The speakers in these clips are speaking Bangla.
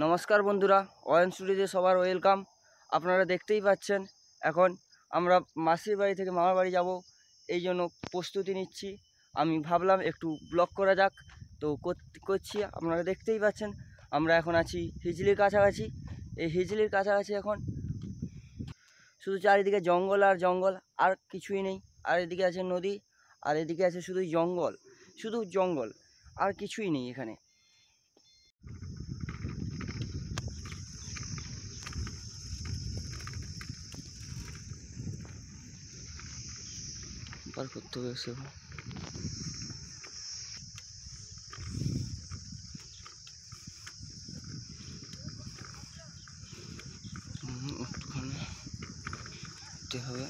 নমস্কার বন্ধুরা, অয়ন স্টুডিওতে সবার ওয়েলকাম। আপনারা দেখতেই পাচ্ছেন এখন আমরা মাসির বাড়ি থেকে মামার বাড়ি যাব, এই জন্য প্রস্তুতি নিচ্ছি। আমি ভাবলাম একটু ব্লগ করা যাক, তো করছি। আপনারা দেখতেই পাচ্ছেন আমরা এখন আছি হিজলির কাছাকাছি। এই হিজলির কাছাকাছি এখন শুধু চারিদিকে জঙ্গল আর জঙ্গল, আর কিছুই নেই। আর এদিকে আছে নদী, আর এদিকে আছে শুধু জঙ্গল, শুধু জঙ্গল, আর কিছুই নেই এখানে। পার করতে হবে সে একটুখানি হবে।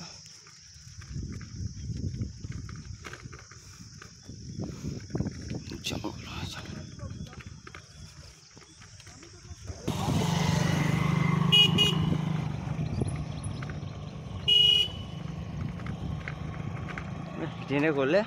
জঙ্গল ট্রেনে করলে